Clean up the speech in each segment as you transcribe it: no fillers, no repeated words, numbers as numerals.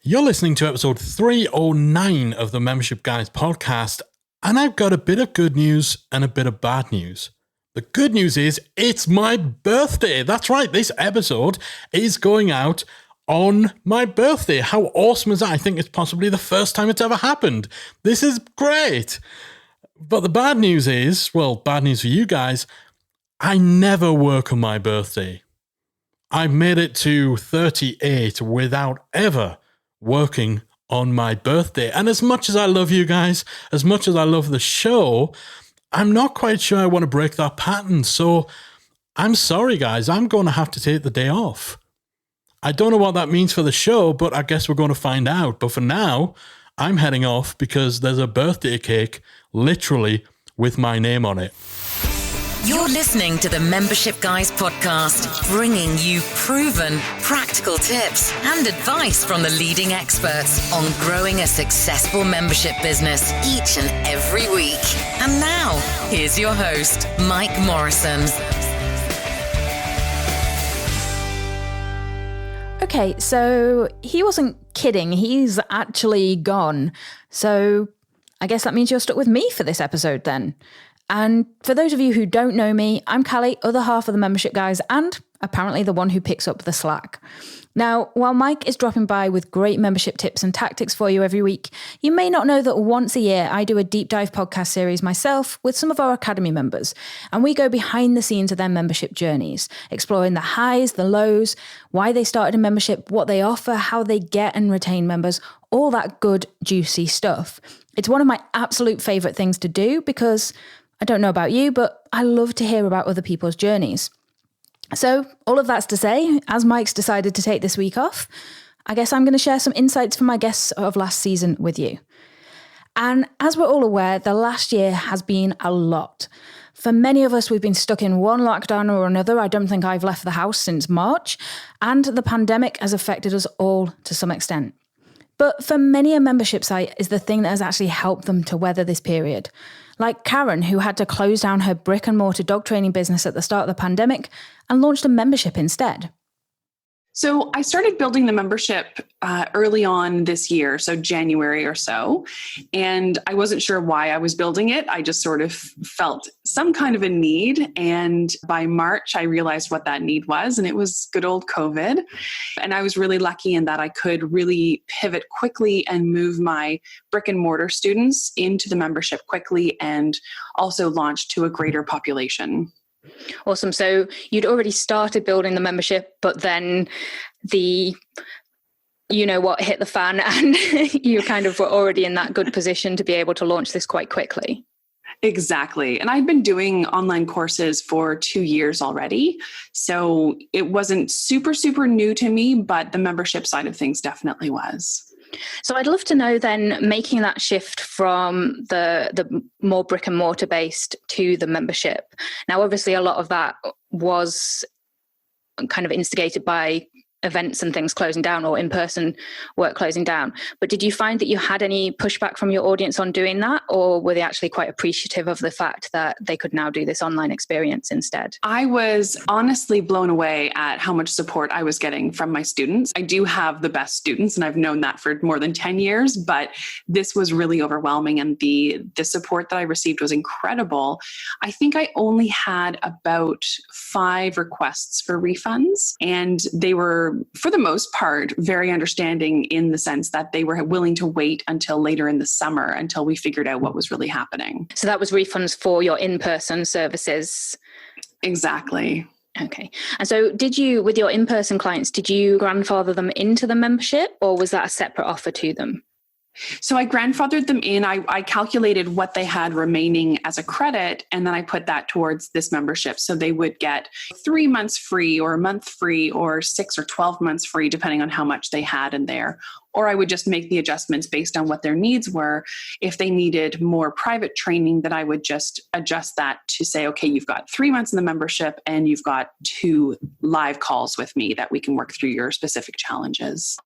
You're listening to episode 309 of the Membership Guys podcast, and I've got a bit of good news and a bit of bad news. The good news is it's my birthday. That's right, this episode is going out on my birthday. How awesome is that? I think it's possibly the first time it's ever happened. This is great. But the bad news is, well, bad news for you guys, I never work on my birthday. I've made it to 38 without ever working on my birthday. And as much as I love you guys, as much as I love the show, I'm not quite sure I want to break that pattern. So I'm sorry, guys. I'm going to have to take the day off. I don't know what that means for the show, but I guess we're going to find out. But for now, I'm heading off because there's a birthday cake literally with my name on it. You're listening to the Membership Guys podcast, bringing you proven, practical tips and advice from the leading experts on growing a successful membership business each and every week. And now, here's your host, Mike Morrison. Okay, so he wasn't kidding. He's actually gone. So I guess that means you're stuck with me for this episode then. And for those of you who don't know me, I'm Callie, other half of the Membership Guys, and apparently the one who picks up the slack. Now, while Mike is dropping by with great membership tips and tactics for you every week, you may not know that once a year I do a deep dive podcast series myself with some of our Academy members, and we go behind the scenes of their membership journeys, exploring the highs, the lows, why they started a membership, what they offer, how they get and retain members, all that good, juicy stuff. It's one of my absolute favourite things to do because I don't know about you, but I love to hear about other people's journeys. So all of that's to say, as Mike's decided to take this week off, I guess I'm going to share some insights from my guests of last season with you. And as we're all aware, the last year has been a lot. For many of us, we've been stuck in one lockdown or another. I don't think I've left the house since March, and the pandemic has affected us all to some extent. But for many, a membership site is the thing that has actually helped them to weather this period. Like Karen, who had to close down her brick and mortar dog training business at the start of the pandemic and launched a membership instead. So I started building the membership early on this year, so January or so, and I wasn't sure why I was building it. I just sort of felt some kind of a need, and by March, I realized what that need was, and it was good old COVID. And I was really lucky in that I could really pivot quickly and move my brick and mortar students into the membership quickly and also launch to a greater population. Awesome. So you'd already started building the membership, but then the, you know what, hit the fan and you kind of were already in that good position to be able to launch this quite quickly. Exactly. And I'd been doing online courses for 2 years already. So it wasn't super, super new to me, but the membership side of things definitely was. So I'd love to know then, making that shift from the more brick and mortar based to the membership. Now, obviously, a lot of that was kind of instigated by events and things closing down or in-person work closing down. But did you find that you had any pushback from your audience on doing that? Or were they actually quite appreciative of the fact that they could now do this online experience instead? I was honestly blown away at how much support I was getting from my students. I do have the best students, and I've known that for more than 10 years, but this was really overwhelming, and the support that I received was incredible. I think I only had about 5 requests for refunds, and they were, for the most part, very understanding in the sense that they were willing to wait until later in the summer until we figured out what was really happening. So that was refunds for your in-person services? Exactly. Okay. And so did you, with your in-person clients, did you grandfather them into the membership, or was that a separate offer to them? So I grandfathered them in. I calculated what they had remaining as a credit, and then I put that towards this membership. So they would get 3 months free or a month free or 6 or 12 months free, depending on how much they had in there. Or I would just make the adjustments based on what their needs were. If they needed more private training, then I would just adjust that to say, okay, you've got 3 months in the membership and you've got 2 live calls with me that we can work through your specific challenges.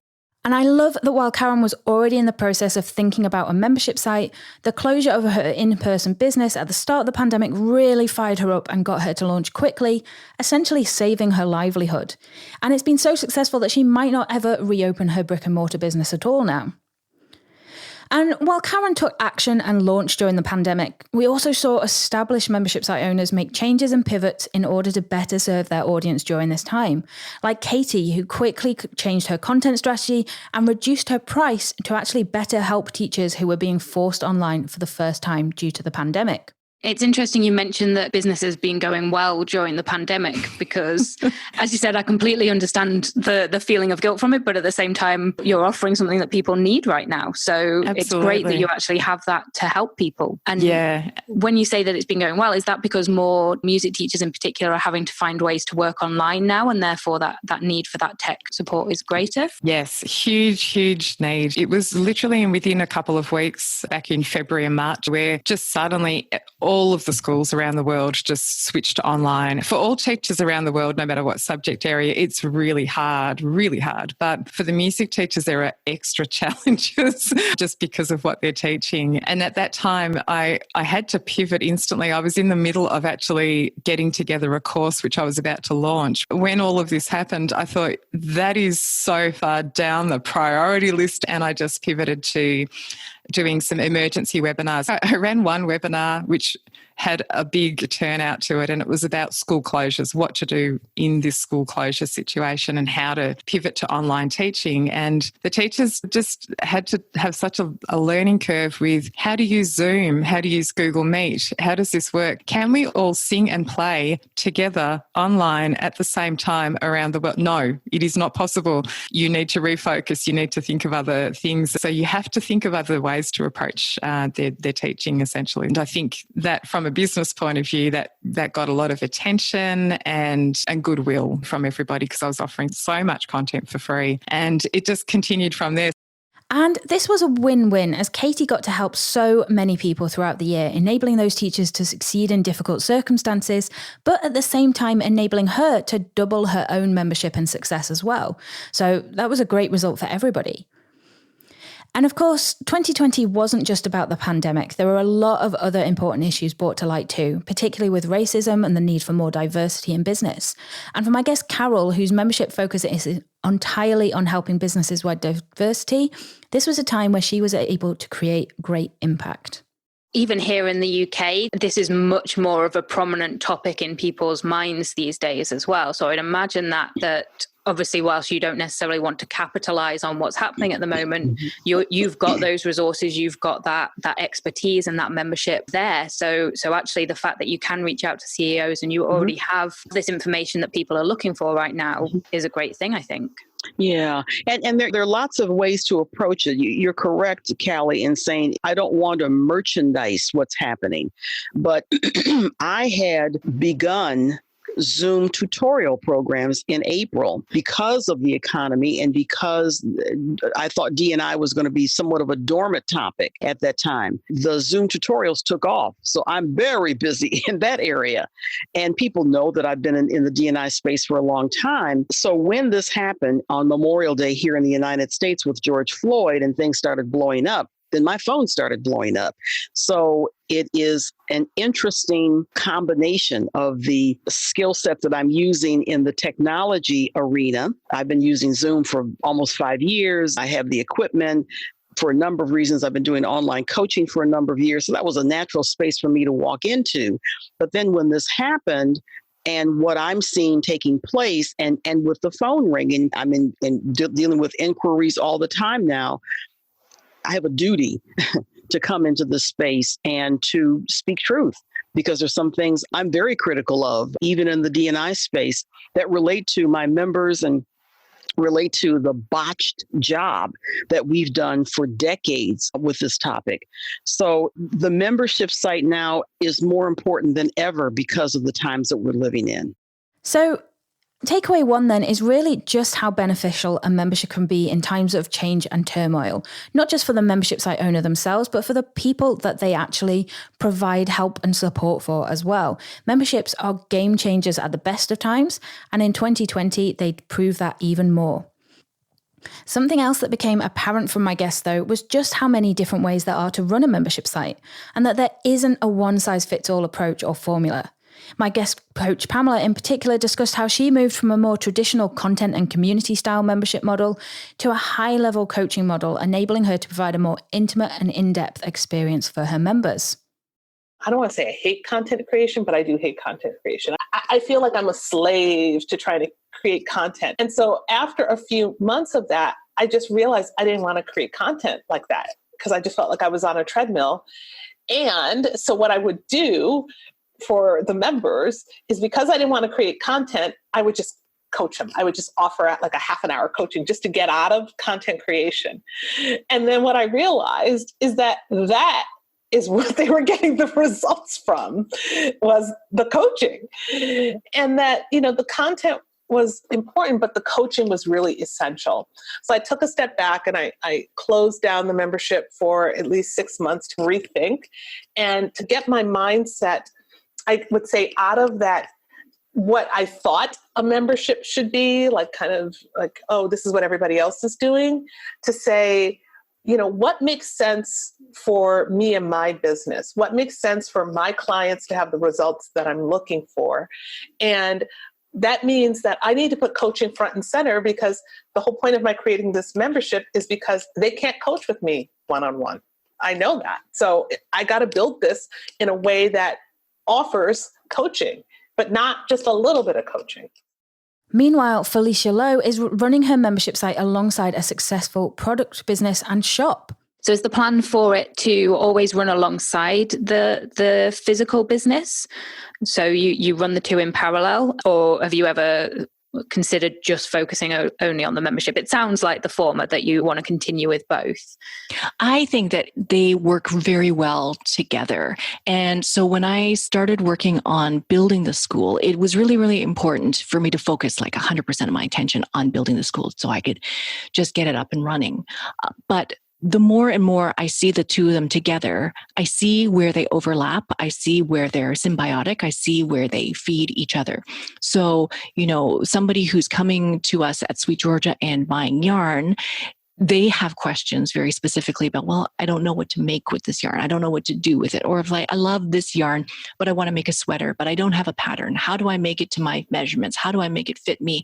And I love that while Karen was already in the process of thinking about a membership site, the closure of her in-person business at the start of the pandemic really fired her up and got her to launch quickly, essentially saving her livelihood. And it's been so successful that she might not ever reopen her brick and mortar business at all now. And while Karen took action and launched during the pandemic, we also saw established membership site owners make changes and pivots in order to better serve their audience during this time. Like Katie, who quickly changed her content strategy and reduced her price to actually better help teachers who were being forced online for the first time due to the pandemic. It's interesting you mentioned that business has been going well during the pandemic because, as you said, I completely understand the feeling of guilt from it, but at the same time, you're offering something that people need right now. So Absolutely. It's great that you actually have that to help people. And when you say that it's been going well, is that because more music teachers in particular are having to find ways to work online now and therefore that need for that tech support is greater? Yes, huge need. It was literally within a couple of weeks back in February and March where just suddenly all of the schools around the world just switched to online. For all teachers around the world, no matter what subject area, it's really hard. But for the music teachers, there are extra challenges just because of what they're teaching. And at that time, I had to pivot instantly. I was in the middle of actually getting together a course which I was about to launch. When all of this happened, I thought that is so far down the priority list, and I just pivoted to doing some emergency webinars. I ran one webinar which had a big turnout to it, and it was about school closures, what to do in this school closure situation and how to pivot to online teaching. And the teachers just had to have such a learning curve with how to use Zoom, how to use Google Meet, how does this work? Can we all sing and play together online at the same time around the world? No, it is not possible. You need to refocus, you need to think of other things. So you have to think of other ways to approach their teaching essentially. And I think that from a business point of view, that got a lot of attention and goodwill from everybody because I was offering so much content for free, and it just continued from there. And this was a win-win as Katie got to help so many people throughout the year, enabling those teachers to succeed in difficult circumstances, but at the same time enabling her to double her own membership and success as well. So that was a great result for everybody. And of course, 2020 wasn't just about the pandemic. There were a lot of other important issues brought to light too, particularly with racism and the need for more diversity in business. And for my guest Carol, whose membership focus is entirely on helping businesses with diversity, this was a time where she was able to create great impact. Even here in the UK, this is much more of a prominent topic in people's minds these days as well. So I'd imagine that obviously, whilst you don't necessarily want to capitalize on what's happening at the moment, you've got those resources, you've got that expertise and that membership there. So actually the fact that you can reach out to CEOs and you already have this information that people are looking for right now is a great thing, I think. Yeah. And there are lots of ways to approach it. You're correct, Callie, in saying I don't want to merchandise what's happening. But I had begun Zoom tutorial programs in April because of the economy and because I thought D&I was going to be somewhat of a dormant topic at that time. The Zoom tutorials took off. So I'm very busy in that area. And people know that I've been in the D&I space for a long time. So when this happened on Memorial Day here in the United States with George Floyd and things started blowing up, then my phone started blowing up. So it is an interesting combination of the skill set that I'm using in the technology arena. I've been using Zoom for almost 5 years. I have the equipment for a number of reasons. I've been doing online coaching for a number of years. So that was a natural space for me to walk into. But then when this happened, and what I'm seeing taking place, and with the phone ringing, I'm dealing with inquiries all the time now. I have a duty to come into this space and to speak truth, because there's some things I'm very critical of, even in the D&I space, that relate to my members and relate to the botched job that we've done for decades with this topic. So the membership site now is more important than ever because of the times that we're living in. So takeaway one then is really just how beneficial a membership can be in times of change and turmoil, not just for the membership site owner themselves, but for the people that they actually provide help and support for as well. Memberships are game changers at the best of times, and in 2020, they prove that even more. Something else that became apparent from my guests, though, was just how many different ways there are to run a membership site, and that there isn't a one-size-fits-all approach or formula. My guest coach, Pamela, in particular, discussed how she moved from a more traditional content and community style membership model to a high-level coaching model, enabling her to provide a more intimate and in-depth experience for her members. I don't want to say I hate content creation, but I do hate content creation. I feel like I'm a slave to trying to create content. And so after a few months of that, I just realized I didn't want to create content like that because I just felt like I was on a treadmill. And so what I would do for the members is, because I didn't want to create content, I would just coach them. I would just offer out like a half an hour coaching just to get out of content creation. And then what I realized is that is what they were getting the results from, was the coaching. And that, the content was important, but the coaching was really essential. So I took a step back and I closed down the membership for at least 6 months to rethink and to get my mindset, I would say, out of that, what I thought a membership should be, like kind of like, oh, this is what everybody else is doing, to say, what makes sense for me and my business? What makes sense for my clients to have the results that I'm looking for? And that means that I need to put coaching front and center, because the whole point of my creating this membership is because they can't coach with me one-on-one. I know that. So I got to build this in a way that offers coaching, but not just a little bit of coaching. Meanwhile, Felicia Lowe is running her membership site alongside a successful product business and shop. So is the plan for it to always run alongside the physical business? So you run the two in parallel, or have you ever considered just focusing only on the membership? It sounds like the former, that you want to continue with both. I think that they work very well together. And so when I started working on building the school, it was really, really important for me to focus like 100% of my attention on building the school so I could just get it up and running. But the more and more I see the two of them together, I see where they overlap. I see where they're symbiotic. I see where they feed each other. So, somebody who's coming to us at Sweet Georgia and buying yarn, they have questions very specifically about, well, I don't know what to make with this yarn. I don't know what to do with it. Or if I love this yarn, but I want to make a sweater, but I don't have a pattern. How do I make it to my measurements? How do I make it fit me?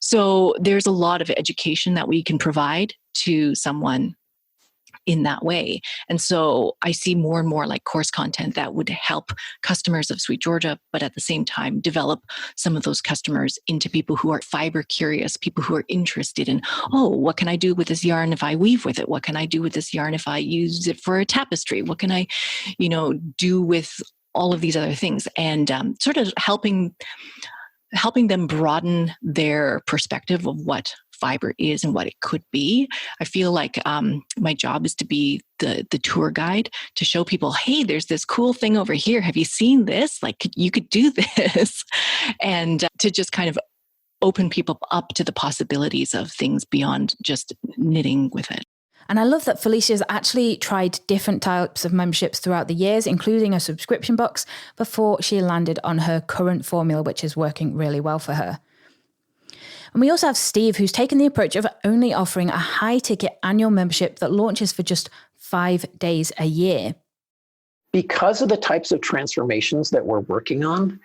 So there's a lot of education that we can provide to someone in that way. And so I see more and more like course content that would help customers of Sweet Georgia, but at the same time, develop some of those customers into people who are fiber curious, people who are interested in, oh, what can I do with this yarn if I weave with it? What can I do with this yarn if I use it for a tapestry? What can I, do with all of these other things? And sort of helping them broaden their perspective of what fiber is and what it could be. I feel like my job is to be the tour guide, to show people, hey, there's this cool thing over here. Have you seen this? Like, you could do this. And to just kind of open people up to the possibilities of things beyond just knitting with it. And I love that Felicia's actually tried different types of memberships throughout the years, including a subscription box, before she landed on her current formula, which is working really well for her. And we also have Steve, who's taken the approach of only offering a high-ticket annual membership that launches for just 5 days a year. Because of the types of transformations that we're working on,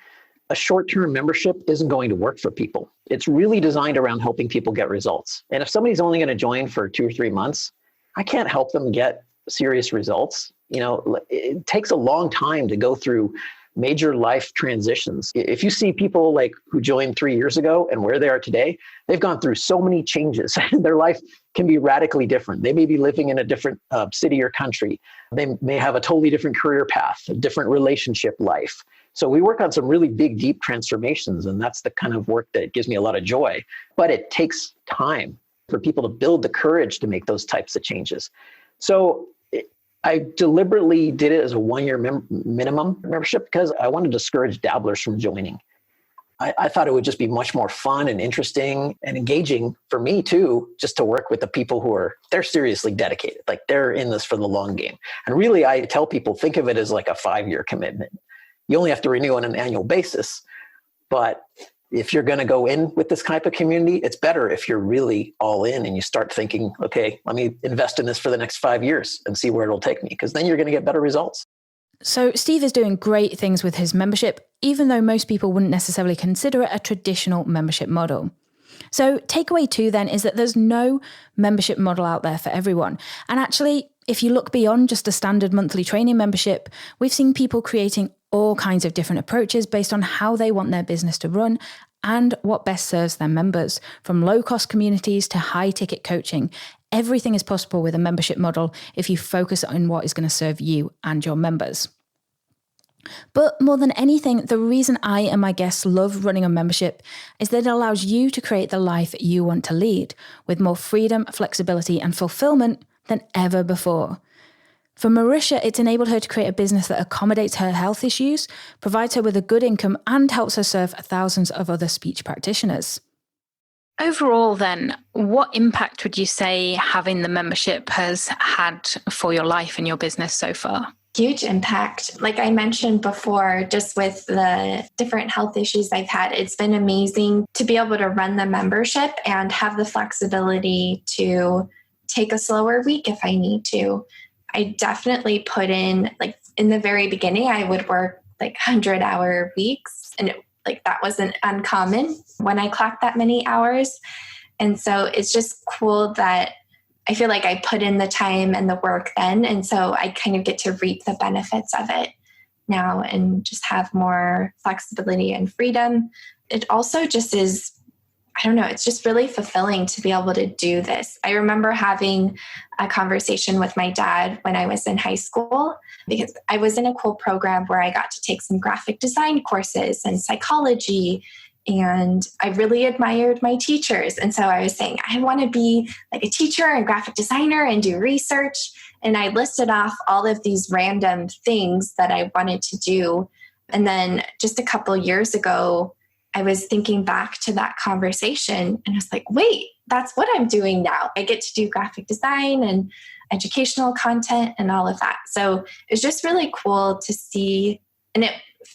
a short-term membership isn't going to work for people. It's really designed around helping people get results. And if somebody's only going to join for 2 or 3 months, I can't help them get serious results. It takes a long time to go through major life transitions. If you see people like who joined 3 years ago and where they are today, they've gone through so many changes. Their life can be radically different. They may be living in a different city or country. They may have a totally different career path, a different relationship life. So we work on some really big, deep transformations, and that's the kind of work that gives me a lot of joy. But it takes time for people to build the courage to make those types of changes. So I deliberately did it as a 1-year minimum membership because I wanted to discourage dabblers from joining. I thought it would just be much more fun and interesting and engaging for me too, just to work with the people they're seriously dedicated. Like, they're in this for the long game. And really, I tell people, think of it as like a 5-year commitment. You only have to renew on an annual basis, but if you're going to go in with this type of community, it's better if you're really all in and you start thinking, okay, let me invest in this for the next 5 years and see where it'll take me, because then you're going to get better results. So Steve is doing great things with his membership, even though most people wouldn't necessarily consider it a traditional membership model. So takeaway 2 then is that there's no membership model out there for everyone. And actually, if you look beyond just a standard monthly training membership, we've seen people creating all kinds of different approaches based on how they want their business to run and what best serves their members, from low-cost communities to high-ticket coaching. Everything is possible with a membership model if you focus on what is going to serve you and your members. But more than anything, the reason I and my guests love running a membership is that it allows you to create the life you want to lead, with more freedom, flexibility, and fulfillment than ever before. For Marisha, it's enabled her to create a business that accommodates her health issues, provides her with a good income, and helps her serve thousands of other speech practitioners. Overall, then, what impact would you say having the membership has had for your life and your business so far? Huge impact. Like I mentioned before, just with the different health issues I've had, it's been amazing to be able to run the membership and have the flexibility to take a slower week if I need to. I definitely put in, like in the very beginning, I would work like 100-hour weeks, and that wasn't uncommon when I clocked that many hours. And so it's just cool that I feel like I put in the time and the work then. And so I kind of get to reap the benefits of it now and just have more flexibility and freedom. It also just is, I don't know, it's just really fulfilling to be able to do this. I remember having a conversation with my dad when I was in high school, because I was in a cool program where I got to take some graphic design courses and psychology. And I really admired my teachers. And so I was saying, I want to be like a teacher and graphic designer and do research. And I listed off all of these random things that I wanted to do. And then just a couple years ago, I was thinking back to that conversation and I was like, wait, that's what I'm doing now. I get to do graphic design and educational content and all of that. So it's just really cool to see. And it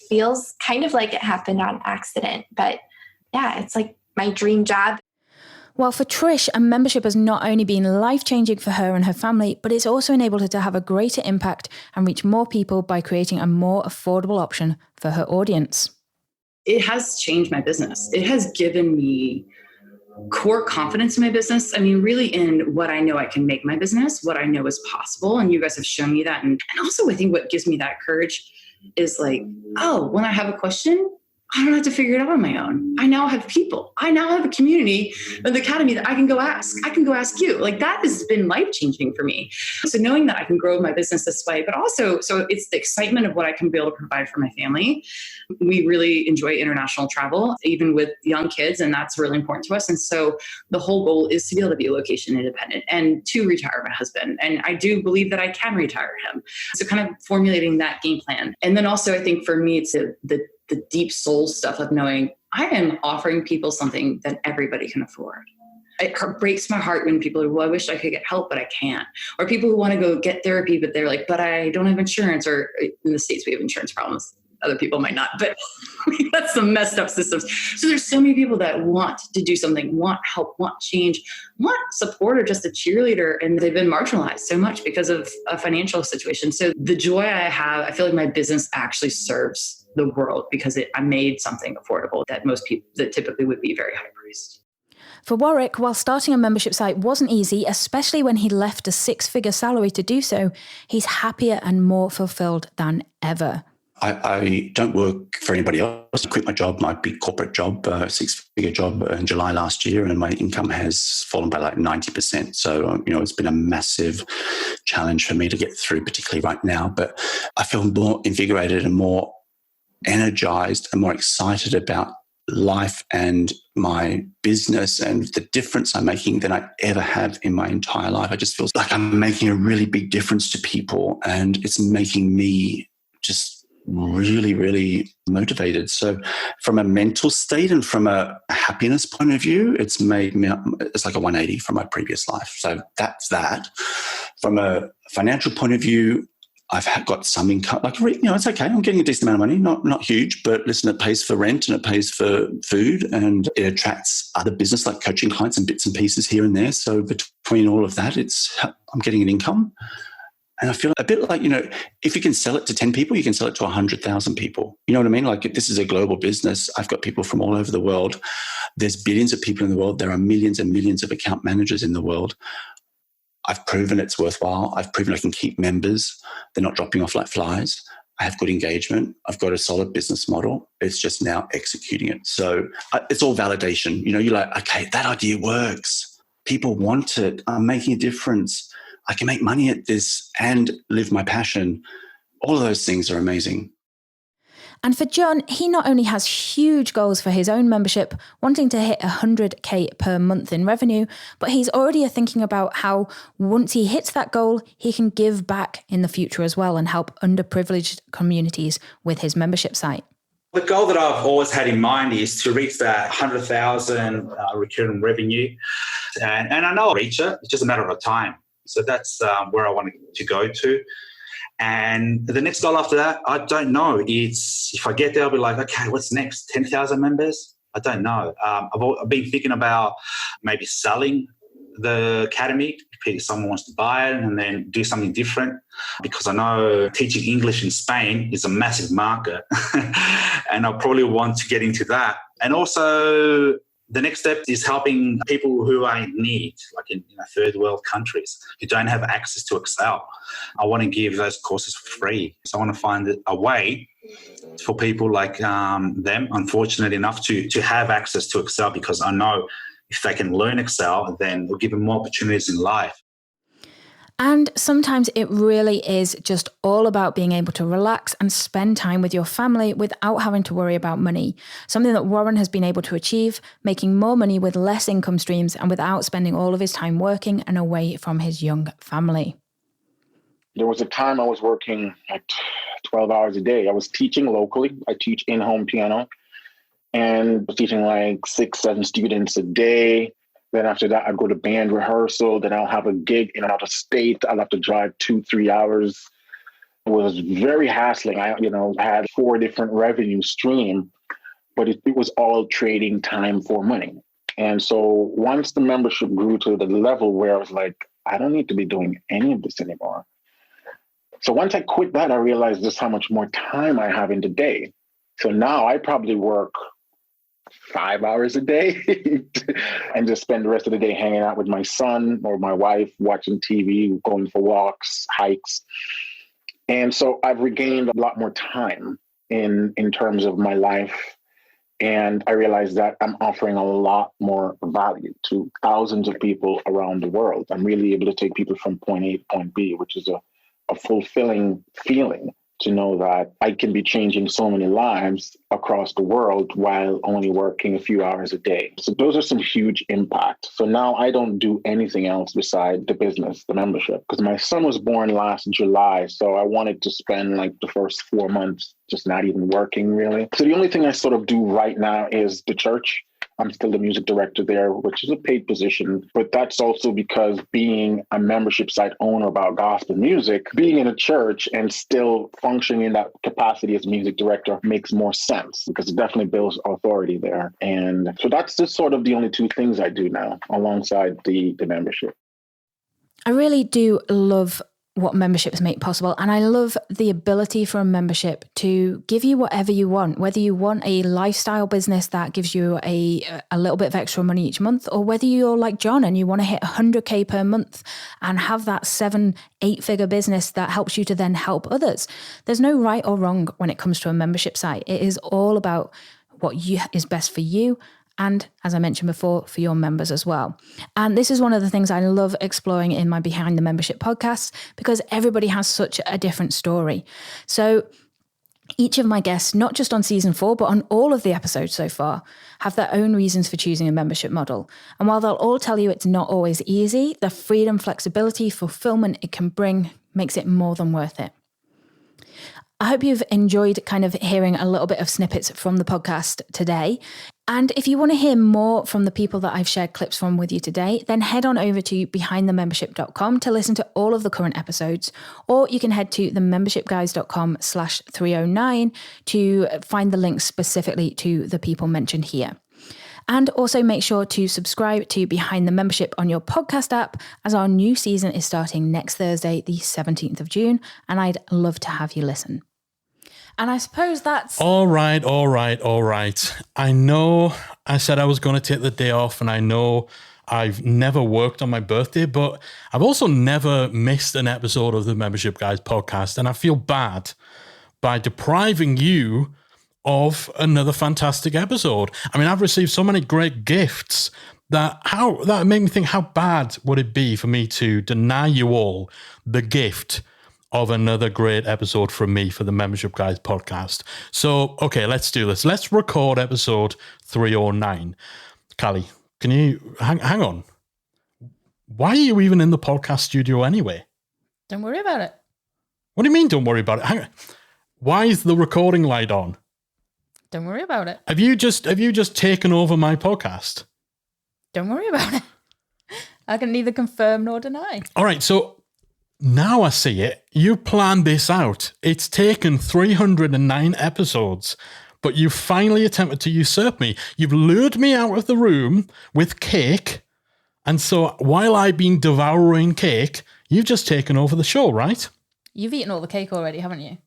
feels kind of like it happened on accident, but yeah, it's like my dream job. Well, for Trish, a membership has not only been life-changing for her and her family, but it's also enabled her to have a greater impact and reach more people by creating a more affordable option for her audience. It has changed my business. It has given me core confidence in my business. I mean, really in what I know I can make my business, what I know is possible. And you guys have shown me that. And also I think what gives me that courage is like, oh, when I have a question, I don't have to figure it out on my own. I now have people. I now have a community of the Academy that I can go ask. I can go ask you. Like, that has been life-changing for me. So knowing that I can grow my business this way, but also, so it's the excitement of what I can be able to provide for my family. We really enjoy international travel, even with young kids, and that's really important to us. And so the whole goal is to be able to be location independent and to retire my husband. And I do believe that I can retire him. So kind of formulating that game plan. And then also, I think for me, it's the deep soul stuff of knowing I am offering people something that everybody can afford. It breaks my heart when people are, well, I wish I could get help, but I can't. Or people who want to go get therapy, but they're like, but I don't have insurance. Or in the States, we have insurance problems. Other people might not, but that's some messed up systems. So there's so many people that want to do something, want help, want change, want support, or just a cheerleader. And they've been marginalized so much because of a financial situation. So the joy I have, I feel like my business actually serves the world because I made something affordable that most people that typically would be very high priced. For Warwick, while starting a membership site wasn't easy, especially when he left a 6-figure salary to do so, he's happier and more fulfilled than ever. I don't work for anybody else. I quit my job, my big corporate job, 6-figure job in July last year, and my income has fallen by like 90%. So, it's been a massive challenge for me to get through, particularly right now. But I feel more invigorated and more energized and more excited about life and my business and the difference I'm making than I ever have in my entire life. I just feel like I'm making a really big difference to people, and it's making me just really, really motivated. So from a mental state and from a happiness point of view, it's like a 180 from my previous life. So that's that. From a financial point of view, got some income. Like, it's okay. I'm getting a decent amount of money, not huge, but listen, it pays for rent and it pays for food, and it attracts other business like coaching clients and bits and pieces here and there. So between all of that, I'm getting an income. And I feel a bit like, if you can sell it to 10 people, you can sell it to 100,000 people. You know what I mean? Like, if this is a global business, I've got people from all over the world. There's billions of people in the world. There are millions and millions of account managers in the world. I've proven it's worthwhile. I've proven I can keep members. They're not dropping off like flies. I have good engagement. I've got a solid business model. It's just now executing it. So it's all validation. You're like, okay, that idea works. People want it. I'm making a difference. I can make money at this and live my passion. All of those things are amazing. And for John, he not only has huge goals for his own membership, wanting to hit 100K per month in revenue, but he's already thinking about how once he hits that goal, he can give back in the future as well and help underprivileged communities with his membership site. The goal that I've always had in mind is to reach that 100,000 recurring revenue. And I know I'll reach it. It's just a matter of time. So that's where I want to go to. And the next goal after that, I don't know. It's if I get there, I'll be like, okay, what's next? 10,000 members? I don't know. I've been thinking about maybe selling the academy if someone wants to buy it and then do something different, because I know teaching English in Spain is a massive market and I'll probably want to get into that. And also, the next step is helping people who are in need, like in third world countries who don't have access to Excel. I want to give those courses for free. So I want to find a way for people like them, unfortunate enough to have access to Excel, because I know if they can learn Excel, then it'll give them more opportunities in life. And sometimes it really is just all about being able to relax and spend time with your family without having to worry about money. Something that Warren has been able to achieve, making more money with less income streams and without spending all of his time working and away from his young family. There was a time I was working like 12 hours a day. I was teaching locally. I teach in-home piano and was teaching like 6-7 students a day. Then after that, I'd go to band rehearsal. Then I'll have a gig in another state. I'll have to drive 2-3 hours. It was very hassling. I had 4 different revenue streams, but it was all trading time for money. And so once the membership grew to the level where I was like, I don't need to be doing any of this anymore. So once I quit that, I realized just how much more time I have in the day. So now I probably work 5 hours a day and just spend the rest of the day hanging out with my son or my wife, watching TV, going for walks, hikes. And so I've regained a lot more time in terms of my life. And I realized that I'm offering a lot more value to thousands of people around the world. I'm really able to take people from point A to point B, which is a fulfilling feeling to know that I can be changing so many lives across the world while only working a few hours a day. So those are some huge impacts. So now I don't do anything else besides the business, the membership, because my son was born last July. So I wanted to spend like the first 4 months just not even working really. So the only thing I sort of do right now is the church. I'm still the music director there, which is a paid position, but that's also because being a membership site owner about gospel music, being in a church and still functioning in that capacity as music director makes more sense because it definitely builds authority there. And so that's just sort of the only 2 things I do now alongside the membership. I really do love what memberships make possible. And I love the ability for a membership to give you whatever you want, whether you want a lifestyle business that gives you a little bit of extra money each month, or whether you're like John and you want to hit 100K per month and have that 7-8 figure business that helps you to then help others. There's no right or wrong when it comes to a membership site. It is all about what is best for you. And as I mentioned before, for your members as well. And this is one of the things I love exploring in my Behind the Membership podcast, because everybody has such a different story. So each of my guests, not just on season 4, but on all of the episodes so far, have their own reasons for choosing a membership model. And while they'll all tell you it's not always easy, the freedom, flexibility, fulfillment it can bring makes it more than worth it. I hope you've enjoyed kind of hearing a little bit of snippets from the podcast today. And if you want to hear more from the people that I've shared clips from with you today, then head on over to behindthemembership.com to listen to all of the current episodes, or you can head to themembershipguys.com/309 to find the links specifically to the people mentioned here. And also make sure to subscribe to Behind the Membership on your podcast app, as our new season is starting next Thursday, the 17th of June, and I'd love to have you listen. And I suppose that's... All right. I know I said I was going to take the day off, and I know I've never worked on my birthday, but I've also never missed an episode of the Membership Guys podcast, and I feel bad by depriving you of another fantastic episode. I mean, I've received so many great gifts that made me think, how bad would it be for me to deny you all the gift of another great episode from me for the Membership Guys podcast? So, okay, let's do this. Let's record episode 309. Callie, can you hang on? Why are you even in the podcast studio anyway? Don't worry about it. What do you mean, don't worry about it? Hang on. Why is the recording light on? Don't worry about it. Have you just taken over my podcast? Don't worry about it. I can neither confirm nor deny. All right, so now I see it. You planned this out. It's taken 309 episodes, but you finally attempted to usurp me. You've lured me out of the room with cake, and so while I've been devouring cake, you've just taken over the show, right? You've eaten all the cake already, haven't you?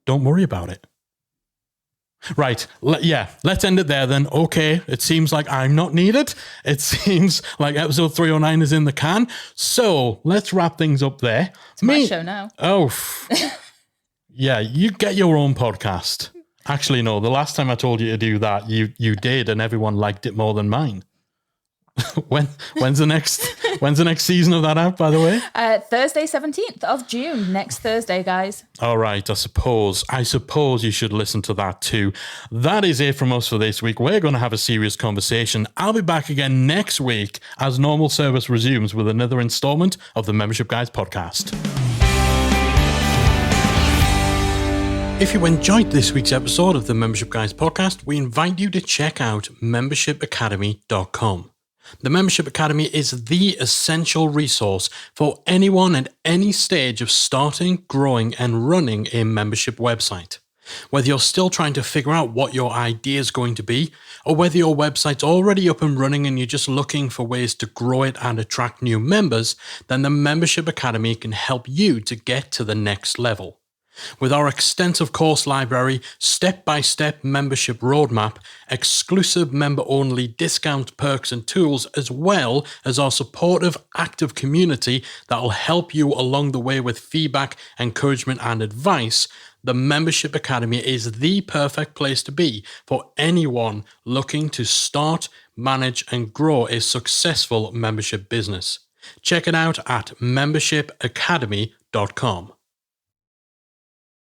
Don't worry about it. Right, let's end it there then. Okay, it seems like I'm not needed. It seems like episode 309 is in the can. So let's wrap things up there. It's my show now. Oh, yeah, you get your own podcast. Actually, no, the last time I told you to do that, you did, and everyone liked it more than mine. When's the next season of that out, by the way? Thursday, 17th of June. Next Thursday, guys. All right, I suppose you should listen to that too. That is it from us for this week. We're going to have a serious conversation. I'll be back again next week as normal service resumes with another installment of the Membership Guys podcast. If you enjoyed this week's episode of the Membership Guys podcast, we invite you to check out membershipacademy.com. The Membership Academy is the essential resource for anyone at any stage of starting, growing, and running a membership website. Whether you're still trying to figure out what your idea is going to be, or whether your website's already up and running and you're just looking for ways to grow it and attract new members, then the Membership Academy can help you to get to the next level. With our extensive course library, step-by-step membership roadmap, exclusive member-only discount perks and tools, as well as our supportive, active community that will help you along the way with feedback, encouragement, and advice, the Membership Academy is the perfect place to be for anyone looking to start, manage, and grow a successful membership business. Check it out at membershipacademy.com.